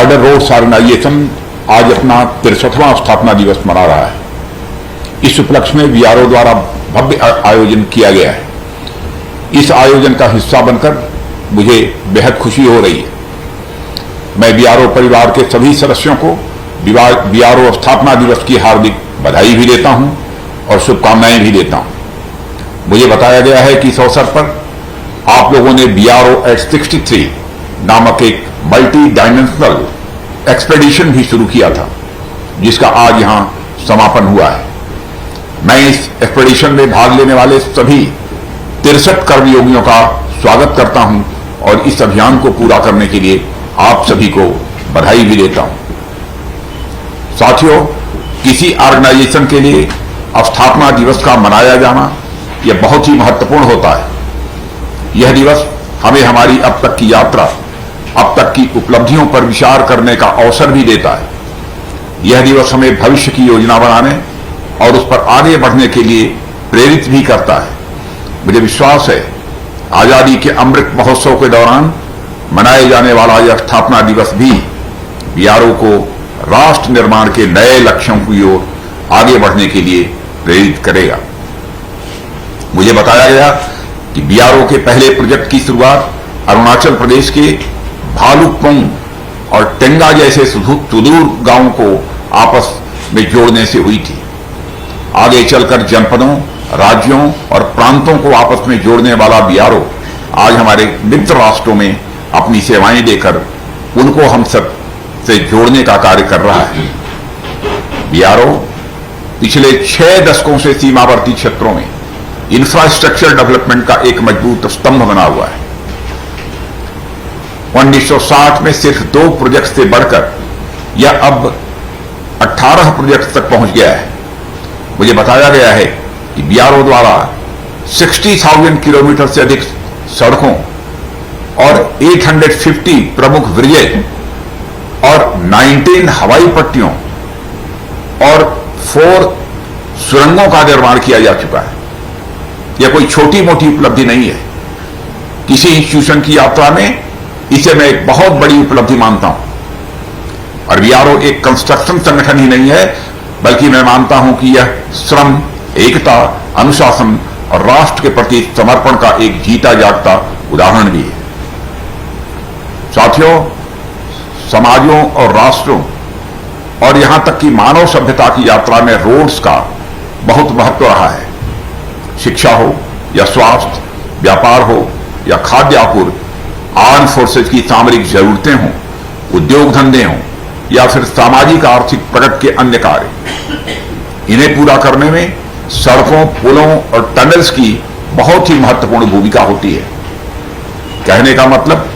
Border roads organisation आज अपना 63वां स्थापना दिवस मना रहा है। इस उपलक्ष्य में बीआरओ द्वारा भव्य आयोजन किया गया है। इस आयोजन का हिस्सा बनकर मुझे बेहद खुशी हो रही है। मैं बीआरओ परिवार के सभी सदस्यों को बीआरओ स्थापना दिवस की हार्दिक बधाई भी देता हूं और शुभकामनाएं भी देता हूं। मुझे बताया गया है कि इस अवसर पर आप लोगों ने बीआरओ एट 63 नामक एक मल्टी डायमेंशनल एक्सपेडिशन भी शुरू किया था, जिसका आज यहां समापन हुआ है। मैं इस एक्सपेडिशन में भाग लेने वाले सभी 63 कर्मयोगियों का स्वागत करता हूं और इस अभियान को पूरा करने के लिए आप सभी को बधाई भी देता हूं। साथियों, किसी ऑर्गेनाइजेशन के लिए स्थापना दिवस का मनाया जाना यह बहुत ही महत्वपूर्ण होता है। यह दिवस हमें हमारी अब तक की यात्रा, अब तक की उपलब्धियों पर विचार करने का अवसर भी देता है। यह दिवस हमें भविष्य की योजना बनाने और उस पर आगे बढ़ने के लिए प्रेरित भी करता है। मुझे विश्वास है आजादी के अमृत महोत्सव के दौरान मनाए जाने वाला यह स्थापना दिवस भी बीआरओ को राष्ट्र निर्माण के नए लक्ष्यों की ओर आगे बढ़ने के लिए प्रेरित करेगा। मुझे बताया गया कि बीआरओ के पहले प्रोजेक्ट की शुरुआत अरुणाचल प्रदेश के भालुकपोंग और टेंगा जैसे सुदूर गांवों को आपस में जोड़ने से हुई थी। आगे चलकर जनपदों, राज्यों और प्रांतों को आपस में जोड़ने वाला बीआरओ आज हमारे मित्र राष्ट्रों में अपनी सेवाएं देकर उनको हम सब से जोड़ने का कार्य कर रहा है। बीआरओ पिछले 6 दशकों से सीमावर्ती क्षेत्रों में इंफ्रास्ट्रक्चर डेवलपमेंट का एक मजबूत स्तंभ बना हुआ है। 1960 में सिर्फ 2 प्रोजेक्ट से बढ़कर यह अब 18 प्रोजेक्ट तक पहुंच गया है। मुझे बताया गया है कि बीआरओ द्वारा 60,000 किलोमीटर से अधिक सड़कों और 850 प्रमुख ब्रिजेज और 19 हवाई पट्टियों और 4 सुरंगों का निर्माण किया जा चुका है। यह कोई छोटी मोटी उपलब्धि नहीं है। किसी इंस्टीट्यूशन की यात्रा में इसे मैं एक बहुत बड़ी उपलब्धि मानता हूं। और बीआरओ एक कंस्ट्रक्शन संगठन ही नहीं है, बल्कि मैं मानता हूं कि यह श्रम, एकता, अनुशासन और राष्ट्र के प्रति समर्पण का एक जीता जागता उदाहरण भी है। साथियों, समाजों और राष्ट्रों और यहां तक कि मानव सभ्यता की यात्रा में रोड्स का बहुत महत्व रहा है। शिक्षा हो या स्वास्थ्य, व्यापार हो या खाद्य आपूर्ति, आर्म फोर्सेज की सामरिक जरूरतें हों, उद्योग धंधे हों या फिर सामाजिक आर्थिक प्रगति के अन्य कार्य, इन्हें पूरा करने में सड़कों, पुलों और टनल्स की बहुत ही महत्वपूर्ण भूमिका होती है। कहने का मतलब,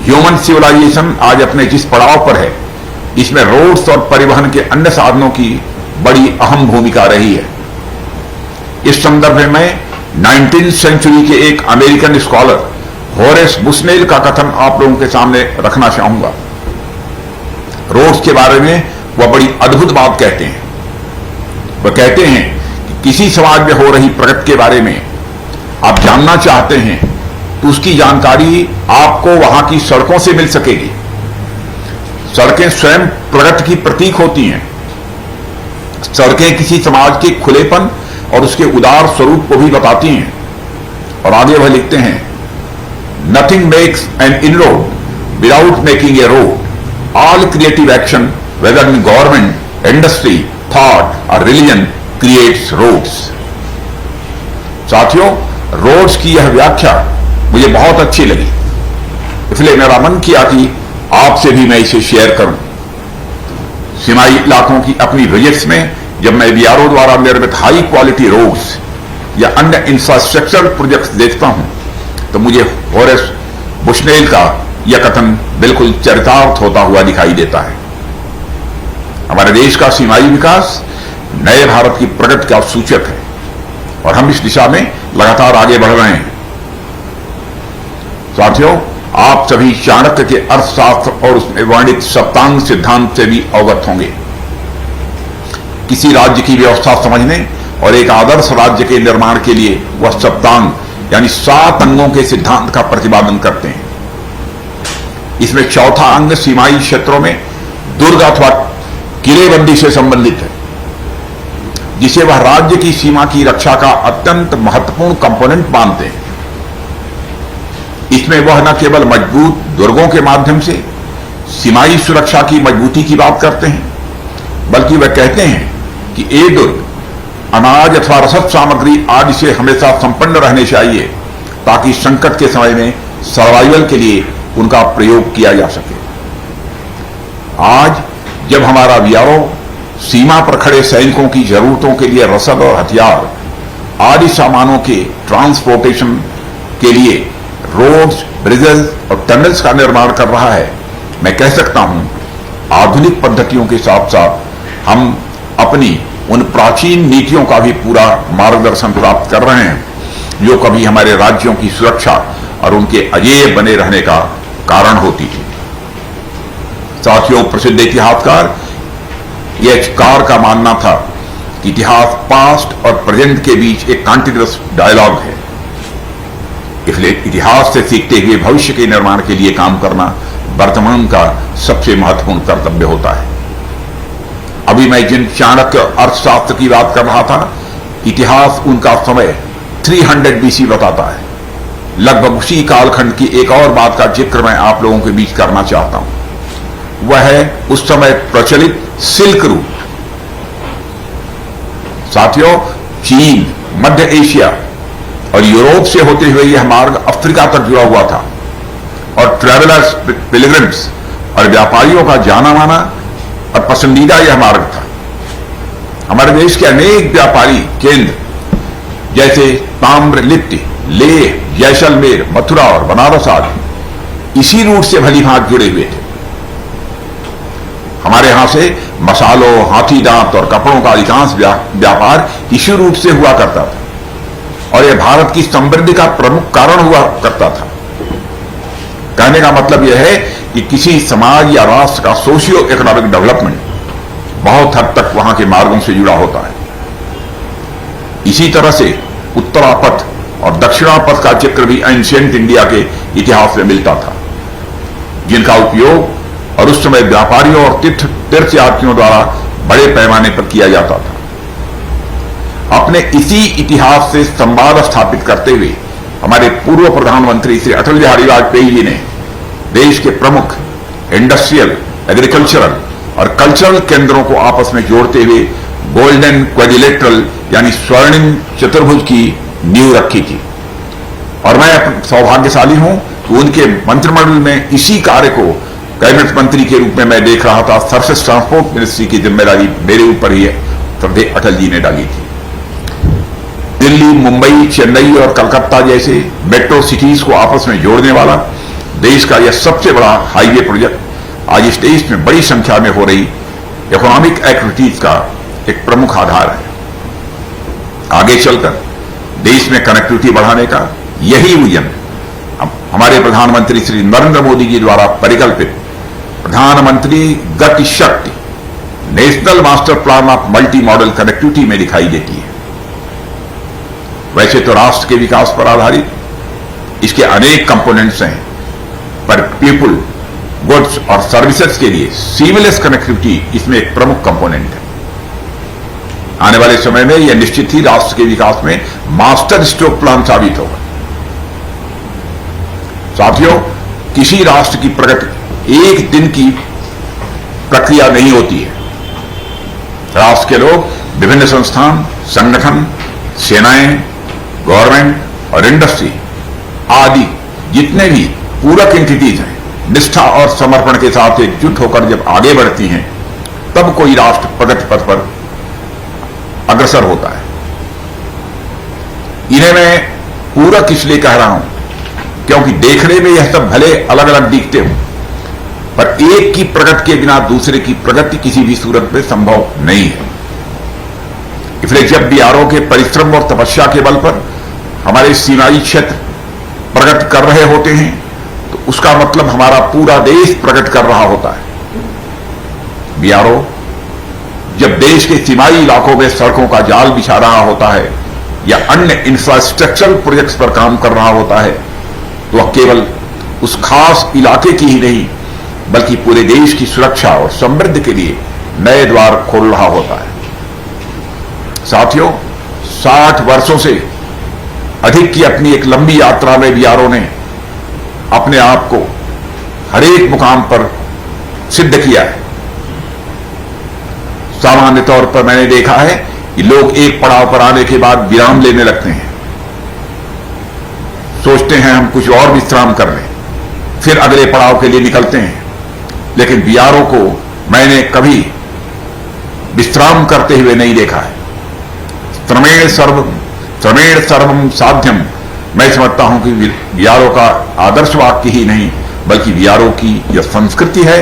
ह्यूमन सिविलाइजेशन आज अपने जिस पड़ाव पर है, इसमें रोड्स और परिवहन के अन्य साधनों की बड़ी अहम भूमिका रही है। इस संदर्भ में मैं 19वीं सेंचुरी के एक अमेरिकन स्कॉलर होरेस बुशनेल का कथन आप लोगों के सामने रखना चाहूंगा। रोड्स के बारे में वह बड़ी अद्भुत बात कहते हैं। वह कहते हैं कि किसी समाज में हो रही प्रगति के बारे में आप जानना चाहते हैं तो उसकी जानकारी आपको वहां की सड़कों से मिल सकेगी। सड़कें स्वयं प्रगति की प्रतीक होती हैं। सड़कें किसी समाज के खुलेपन और उसके उदार स्वरूप को भी बताती हैं। और आगे वह लिखते हैं, nothing makes an inroad without making a road. All creative action whether in government, industry, thought और रिलीजन क्रिएट्स रोड्स। साथियों, रोड्स की यह व्याख्या मुझे बहुत अच्छी लगी, इसलिए मेरा मन किया कि आपसे भी मैं इसे शेयर करूं। सीमाई इलाकों की अपनी विजिट्स में जब मैं बीआरओ द्वारा निर्मित हाई क्वालिटी रोड्स या अन्य इंफ्रास्ट्रक्चर प्रोजेक्ट्स देखता हूं तो मुझे होरेस बुशनेल का यह कथन बिल्कुल चरितार्थ होता हुआ दिखाई देता है। हमारे देश का सीमाई विकास नए भारत की प्रगति का सूचक है और हम इस दिशा में लगातार आगे बढ़ रहे हैं। साथियों, आप सभी चाणक्य के अर्थशास्त्र और उसमें वर्णित सप्तांग सिद्धांत से भी अवगत होंगे। किसी राज्य की व्यवस्था समझने और एक आदर्श राज्य के निर्माण के लिए वह सप्तांग यानी 7 अंगों के सिद्धांत का प्रतिपादन करते हैं। इसमें चौथा अंग सीमाई क्षेत्रों में दुर्ग अथवा किलेबंदी से संबंधित है, जिसे वह राज्य की सीमा की रक्षा का अत्यंत महत्वपूर्ण कंपोनेंट मानते हैं। इसमें वह न केवल मजबूत दुर्गों के माध्यम से सीमाई सुरक्षा की मजबूती की बात करते हैं, बल्कि वह कहते हैं कि ये दुर्ग अनाज अथवा रसद सामग्री आदि से हमेशा संपन्न रहने चाहिए, ताकि संकट के समय में सर्वाइवल के लिए उनका प्रयोग किया जा सके। आज जब हमारा वीआरओ सीमा पर खड़े सैनिकों की जरूरतों के लिए रसद और हथियार आदि सामानों के ट्रांसपोर्टेशन के लिए रोड्स, ब्रिजेस और टनल्स का निर्माण कर रहा है, मैं कह सकता हूं आधुनिक पद्धतियों के साथ साथ हम अपनी उन प्राचीन नीतियों का भी पूरा मार्गदर्शन प्राप्त कर रहे हैं, जो कभी हमारे राज्यों की सुरक्षा और उनके अजेय बने रहने का कारण होती थी। साथियों, प्रसिद्ध इतिहासकार एच कार का मानना था कि इतिहास पास्ट और प्रेजेंट के बीच एक कॉन्टिन्यूअस डायलॉग है, इसलिए इतिहास से सीखते हुए भविष्य के निर्माण के लिए काम करना वर्तमान का सबसे महत्वपूर्ण कर्तव्य होता है। अभी मैं जिन चाणक्य अर्थशास्त्र की बात कर रहा था, इतिहास उनका समय 300 बीसी बताता है। लगभग उसी कालखंड की एक और बात का जिक्र मैं आप लोगों के बीच करना चाहता हूं, वह है उस समय प्रचलित सिल्क रूट। साथियों, चीन, मध्य एशिया और यूरोप से होते हुए यह मार्ग अफ्रीका तक जुड़ा हुआ था और ट्रैवलर्स, पिलग्रिम्स और व्यापारियों का जाना माना और पसंदीदा यह मार्ग था। हमारे देश के अनेक व्यापारी केंद्र जैसे ताम्रलिप्ति, लेह, जैसलमेर, मथुरा और बनारस आदि इसी रूट से भली भांति जुड़े हुए थे। हमारे यहां से मसालों, हाथी दांत और कपड़ों का अधिकांश व्यापार इसी रूट से हुआ करता था और यह भारत की समृद्धि का प्रमुख कारण हुआ करता था। कहने का मतलब यह है कि किसी समाज या राष्ट्र का सोशियो इकोनॉमिक डेवलपमेंट बहुत हद तक वहां के मार्गों से जुड़ा होता है। इसी तरह से उत्तरापथ और दक्षिणापथ का जिक्र भी एंशिएंट इंडिया के इतिहास में मिलता था, जिनका उपयोग और उस समय व्यापारियों और तीर्थयात्रियों द्वारा बड़े पैमाने पर किया जाता था। अपने इसी इतिहास से संवाद स्थापित करते हुए हमारे पूर्व प्रधानमंत्री श्री अटल बिहारी वाजपेयी जी ने देश के प्रमुख इंडस्ट्रियल, एग्रीकल्चरल और कल्चरल केंद्रों को आपस में जोड़ते हुए गोल्डन क्वाड्रिलेटरल यानी स्वर्णिम चतुर्भुज की नींव रखी थी और मैं सौभाग्यशाली हूं कि उनके मंत्रिमंडल में इसी कार्य को कैबिनेट मंत्री के रूप में मैं देख रहा था। सर्विस ट्रांसपोर्ट मिनिस्ट्री की जिम्मेदारी मेरे ऊपर ही श्रद्धेय अटल जी ने डाली थी। दिल्ली, मुंबई, चेन्नई और कलकत्ता जैसे मेट्रो सिटीज को आपस में जोड़ने वाला देश का यह सबसे बड़ा हाईवे प्रोजेक्ट आज इस देश में बड़ी संख्या में हो रही इकोनॉमिक एक्टिविटीज का एक प्रमुख आधार है। आगे चलकर देश में कनेक्टिविटी बढ़ाने का यही विजन हमारे प्रधानमंत्री श्री नरेंद्र मोदी जी द्वारा परिकल्पित प्रधानमंत्री गति शक्ति national master plan of multi modal connectivity में दिखाई देती है। वैसे तो राष्ट्र के विकास पर आधारित इसके अनेक कंपोनेंट्स हैं, पर पीपुल, गुड्स और सर्विसेज के लिए सीमलेस कनेक्टिविटी इसमें एक प्रमुख कंपोनेंट है। आने वाले समय में यह निश्चित ही राष्ट्र के विकास में मास्टर स्ट्रोक प्लान साबित होगा। साथियों, किसी राष्ट्र की प्रगति एक दिन की प्रक्रिया नहीं होती है। राष्ट्र के लोग, विभिन्न संस्थान, संगठन, सेनाएं, गवर्नमेंट और इंडस्ट्री आदि जितने भी पूरक एंटिटीज हैं, निष्ठा और समर्पण के साथ एकजुट होकर जब आगे बढ़ती हैं, तब कोई राष्ट्र प्रगति पथ पर अग्रसर होता है। इन्हें मैं पूरक इसलिए कह रहा हूं क्योंकि देखने में यह सब भले अलग अलग दिखते हो, पर एक की प्रगति के बिना दूसरे की प्रगति किसी भी सूरत में संभव नहीं है। इसलिए जब बीआरओ के परिश्रम और तपस्या के बल पर हमारे सीमाई क्षेत्र प्रगति कर रहे होते हैं, तो उसका मतलब हमारा पूरा देश प्रगति कर रहा होता है। बीआरओ जब देश के सीमाई इलाकों में सड़कों का जाल बिछा रहा होता है या अन्य इंफ्रास्ट्रक्चरल प्रोजेक्ट्स पर काम कर रहा होता है, तो वह केवल उस खास इलाके की ही नहीं बल्कि पूरे देश की सुरक्षा और समृद्धि के लिए नए द्वार खोल रहा होता है। साथियों, 60 वर्षों से अधिक की अपनी एक लंबी यात्रा में बीआरओ ने अपने आप को हर एक मुकाम पर सिद्ध किया है। सामान्य तौर पर मैंने देखा है कि लोग एक पड़ाव पर आने के बाद विराम लेने लगते हैं, सोचते हैं हम कुछ और विश्राम कर लें, फिर अगले पड़ाव के लिए निकलते हैं। लेकिन बीआरओ को मैंने कभी विश्राम करते हुए नहीं देखा है। श्रमेण सर्वम साध्यम, मैं समझता हूं कि बीआरओ का आदर्श वाक्य ही नहीं बल्कि बीआरओ की यह संस्कृति है,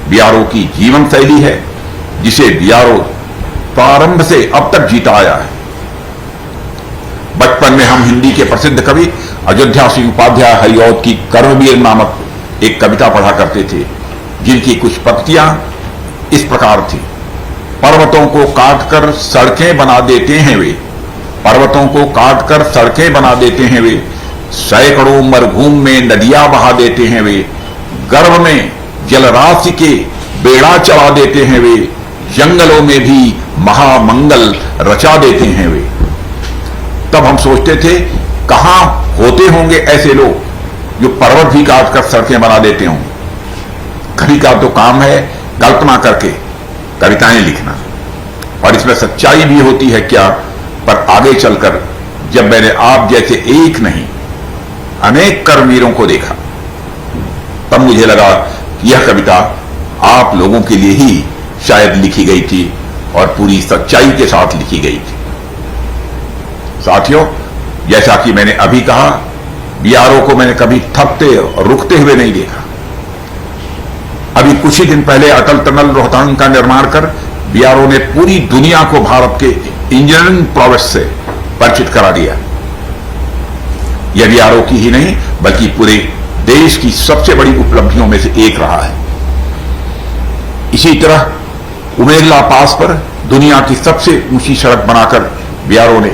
बीआरओ की जीवन शैली है, जिसे बीआरओ प्रारंभ से अब तक जीता आया है। बचपन में हम हिंदी के प्रसिद्ध कवि अयोध्या सिंह उपाध्याय हरिऔध की कर्मवीर नामक एक कविता पढ़ा करते थे, जिनकी कुछ पंक्तियां इस प्रकार थी। पर्वतों को काटकर सड़कें बना देते हैं वे, पर्वतों को काटकर सड़कें बना देते हैं वे, सैकड़ों मरुभूमि में नदियां बहा देते हैं वे, गर्भ में जलराशि के बेड़ा चला देते हैं वे, जंगलों में भी महामंगल रचा देते हैं वे। तब हम सोचते थे कहां होते होंगे ऐसे लोग जो पर्वत भी काटकर सड़कें बना देते होंगे। कवि का तो काम है कल्पना करके कविताएं लिखना, और इसमें सच्चाई भी होती है क्या। पर आगे चलकर जब मैंने आप जैसे एक नहीं अनेक कर्मवीरों को देखा, तब मुझे लगा कि यह कविता आप लोगों के लिए ही शायद लिखी गई थी और पूरी सच्चाई के साथ लिखी गई थी। साथियों, जैसा कि मैंने अभी कहा, बीआरओ को मैंने कभी थकते और रुकते हुए नहीं देखा। अभी कुछ ही दिन पहले अटल टनल रोहतांग का निर्माण कर बीआरओ ने पूरी दुनिया को भारत के इंजीनियरिंग प्रोग्रेस से परिचित करा दिया। यह बीआरओ की ही नहीं बल्कि पूरे देश की सबसे बड़ी उपलब्धियों में से एक रहा है। इसी तरह उमेरला पास पर दुनिया की सबसे ऊंची सड़क बनाकर बीआरओ ने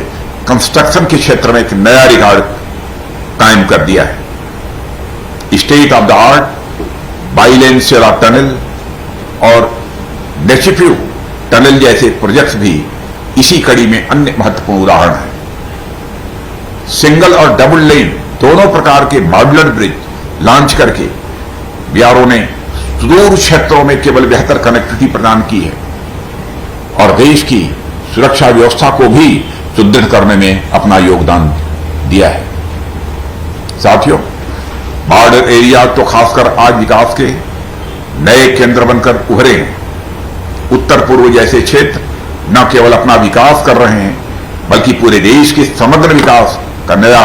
कंस्ट्रक्शन के क्षेत्र में एक नया रिकॉर्ड कायम कर दिया है। State of the art bilane Sela tunnel और नेचिफ्यू टनल जैसे प्रोजेक्ट्स भी इसी कड़ी में अन्य महत्वपूर्ण उदाहरण हैं। सिंगल और डबल लेन दोनों प्रकार के मॉड्यूलर ब्रिज लॉन्च करके बीआरओ ने सुदूर क्षेत्रों में केवल बेहतर कनेक्टिविटी प्रदान की है और देश की सुरक्षा व्यवस्था को भी सुदृढ़ करने में अपना योगदान दिया है। साथियों, बॉर्डर एरिया तो खासकर आज विकास के नए केंद्र बनकर उभरे हैं। उत्तर पूर्व जैसे क्षेत्र न केवल अपना विकास कर रहे हैं बल्कि पूरे देश के समग्र विकास का नया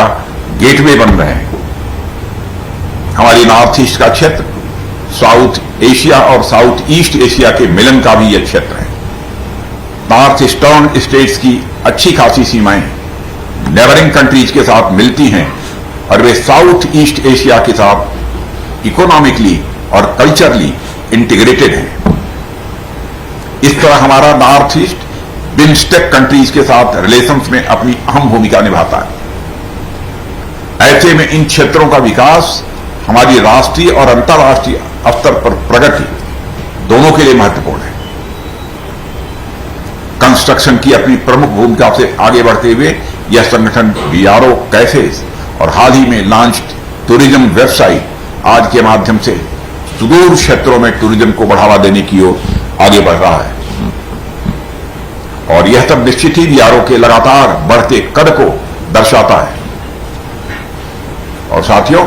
गेटवे बन रहे हैं। हमारी नॉर्थ ईस्ट का क्षेत्र साउथ एशिया और साउथ ईस्ट एशिया के मिलन का भी यह क्षेत्र है। नॉर्थ ईस्टर्न स्टेट्स की अच्छी खासी सीमाएं नेबरिंग कंट्रीज के साथ मिलती हैं और वे साउथ ईस्ट एशिया के साथ इकोनॉमिकली और कल्चरली इंटीग्रेटेड हैं। इस तरह हमारा नॉर्थ ईस्ट बिम्स्टेक कंट्रीज के साथ रिलेशंस में अपनी अहम भूमिका निभाता है। ऐसे में इन क्षेत्रों का विकास हमारी राष्ट्रीय और अंतर्राष्ट्रीय स्तर पर प्रगति दोनों के लिए महत्वपूर्ण है। कंस्ट्रक्शन की अपनी प्रमुख भूमिका से आगे बढ़ते हुए यह संगठन बीआरओ कैफेज और हाल ही में लॉन्च्ड टूरिज्म वेबसाइट आज के माध्यम से सुदूर क्षेत्रों में टूरिज्म को बढ़ावा देने की ओर आगे बढ़ रहा है। और यह सब निश्चित ही बीआरओ के लगातार बढ़ते कद को दर्शाता है। और साथियों,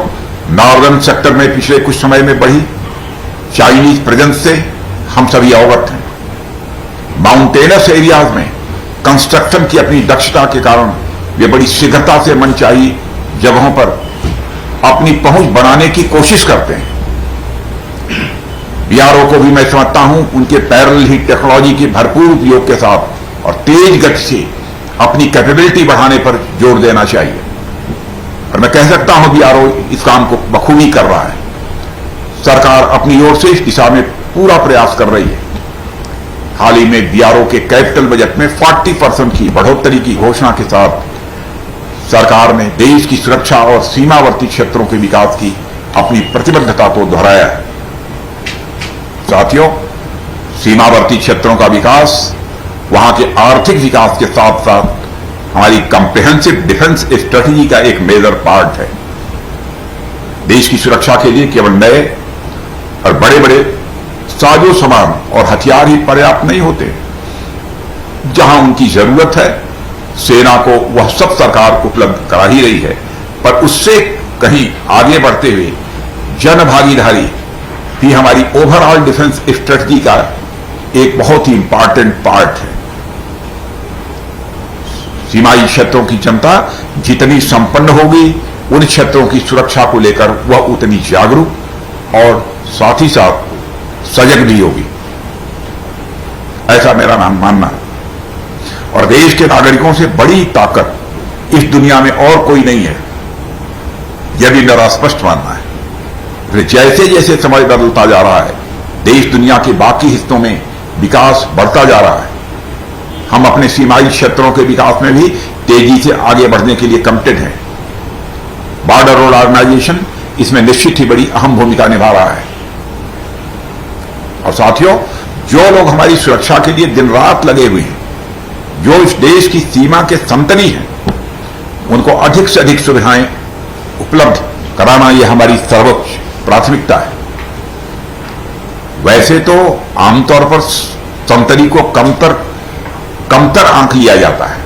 नॉर्दर्न सेक्टर में पिछले कुछ समय में बढ़ी चाइनीज प्रेजेंस से हम सभी अवगत हैं। माउंटेनस एरियाज में कंस्ट्रक्शन की अपनी दक्षता के कारण वे बड़ी शीघ्रता से मनचाही जगहों पर अपनी पहुंच बनाने की कोशिश करते हैं। बीआरओ को भी मैं समझता हूं उनके पैरेलल ही टेक्नोलॉजी के भरपूर उपयोग के साथ और तेज गति से अपनी कैपेबिलिटी बढ़ाने पर जोर देना चाहिए। और मैं कह सकता हूं बीआरओ इस काम को बखूबी कर रहा है। सरकार अपनी ओर से इस दिशा में पूरा प्रयास कर रही है। हाल ही में बीआरओ के कैपिटल बजट में 40% की बढ़ोतरी की घोषणा के साथ सरकार ने देश की सुरक्षा और सीमावर्ती क्षेत्रों के विकास की अपनी प्रतिबद्धता को दोहराया है। साथियों, सीमावर्ती क्षेत्रों का विकास वहां के आर्थिक विकास के साथ साथ हमारी कॉम्प्रिहेंसिव डिफेंस स्ट्रेटजी का एक मेजर पार्ट है। देश की सुरक्षा के लिए केवल नए और बड़े बड़े साजो सामान और हथियार ही पर्याप्त नहीं होते। जहां उनकी जरूरत है, सेना को वह सब सरकार उपलब्ध करा ही रही है, पर उससे कहीं आगे बढ़ते हुए जन भागीदारी भी हमारी ओवरऑल डिफेंस स्ट्रेटजी का एक बहुत ही इंपॉर्टेंट पार्ट है। सीमाई क्षेत्रों की जनता जितनी संपन्न होगी, उन क्षेत्रों की सुरक्षा को लेकर वह उतनी जागरूक और साथ ही साथ सजग भी होगी, ऐसा मेरा मानना है। और देश के नागरिकों से बड़ी ताकत इस दुनिया में और कोई नहीं है, यह भी मेरा स्पष्ट मानना है। फिर जैसे जैसे समय बदलता जा रहा है, देश दुनिया के बाकी हिस्सों में विकास बढ़ता जा रहा है। हम अपने सीमाई क्षेत्रों के विकास में भी तेजी से आगे बढ़ने के लिए कमिटेड हैं। बॉर्डर रोड ऑर्गेनाइजेशन इसमें निश्चित ही बड़ी अहम भूमिका निभा रहा है। और साथियों, जो लोग हमारी सुरक्षा के लिए दिन रात लगे हुए हैं, जो इस देश की सीमा के संतनी हैं, उनको अधिक से अधिक सुविधाएं उपलब्ध कराना यह हमारी सर्वोच्च प्राथमिकता है। वैसे तो आमतौर पर संतनी को कमतर आंक लिया जाता है,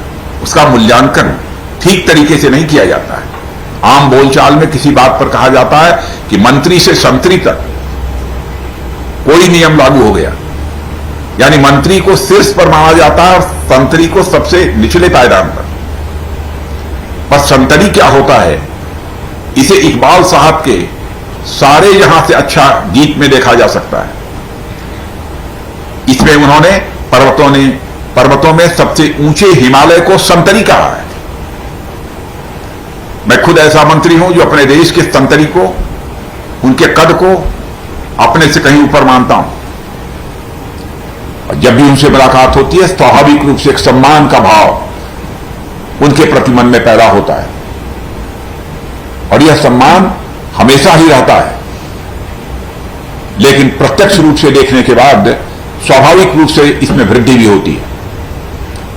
उसका मूल्यांकन ठीक तरीके से नहीं किया जाता है। आम बोलचाल में किसी बात पर कहा जाता है कि मंत्री से संतरी तक कोई नियम लागू हो गया, यानी मंत्री को शीर्ष पर माना जाता है और संतरी को सबसे निचले पायदान पर संतरी क्या होता है, इसे इकबाल साहब के सारे जहां से अच्छा गीत में देखा जा सकता है। इसमें उन्होंने पर्वतों में सबसे ऊंचे हिमालय को संतरी कहा है। मैं खुद ऐसा मंत्री हूं जो अपने देश के संतरी को, उनके कद को अपने से कहीं ऊपर मानता हूं। और जब भी उनसे मुलाकात होती है, स्वाभाविक रूप से एक सम्मान का भाव उनके प्रति मन में पैदा होता है, और यह सम्मान हमेशा ही रहता है। लेकिन प्रत्यक्ष रूप से देखने के बाद स्वाभाविक रूप से इसमें वृद्धि भी होती है।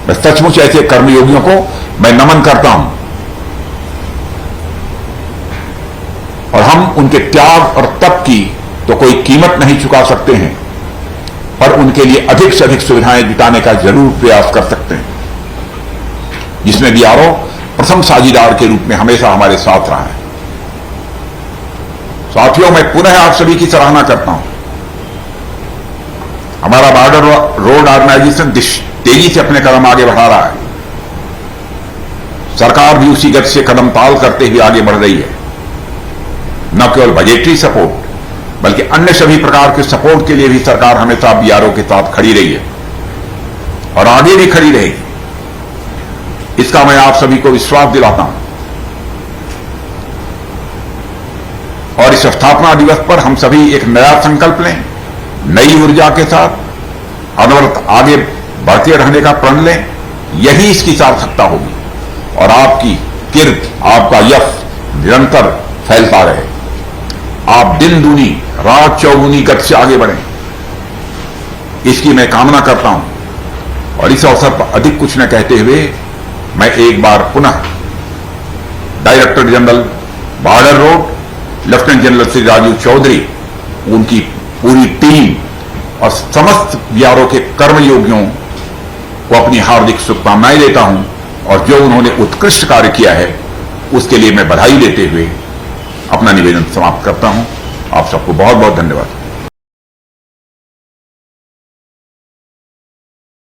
मैं सचमुच ऐसे कर्मयोगियों को मैं नमन करता हूं, और हम उनके त्याग और तप की तो कोई कीमत नहीं चुका सकते हैं, पर उनके लिए अधिक से अधिक सुविधाएं जुटाने का जरूर प्रयास कर सकते हैं, जिसमें बीआरओ प्रथम साझीदार के रूप में हमेशा हमारे साथ रहा है। साथियों, मैं पुनः आप सभी की सराहना करता हूं। हमारा बॉर्डर रोड ऑर्गेनाइजेशन तेजी से अपने कदम आगे बढ़ा रहा है। सरकार भी उसी गति से कदम ताल करते हुए आगे बढ़ रही है। न केवल बजटरी सपोर्ट, बल्कि अन्य सभी प्रकार के सपोर्ट के लिए भी सरकार हमेशा बीआरओ के साथ खड़ी रही है और आगे भी खड़ी रहेगी। इसका मैं आप सभी को विश्वास दिलाता हूं। और इस स्थापना दिवस पर हम सभी एक नया संकल्प लें, नई ऊर्जा के साथ अनवरत आगे बढ़ते रहने का प्रण लें। यही इसकी सार्थकता होगी, और आपकी कीर्ति, आपका यश निरंतर फैलता रहे। आप दिन दूनी रात चौगुनी गति से आगे बढ़ें, इसकी मैं कामना करता हूं। और इस अवसर पर अधिक कुछ न कहते हुए मैं एक बार पुनः director general border road lieutenant general Shri Rajiv Chaudhary, उनकी पूरी टीम और समस्त बीआरओ के कर्मयोगियों को अपनी हार्दिक शुभकामनाएं देता हूं, और जो उन्होंने उत्कृष्ट कार्य किया है उसके लिए मैं बधाई देते हुए अपना निवेदन समाप्त करता हूं। आप सबको बहुत बहुत धन्यवाद।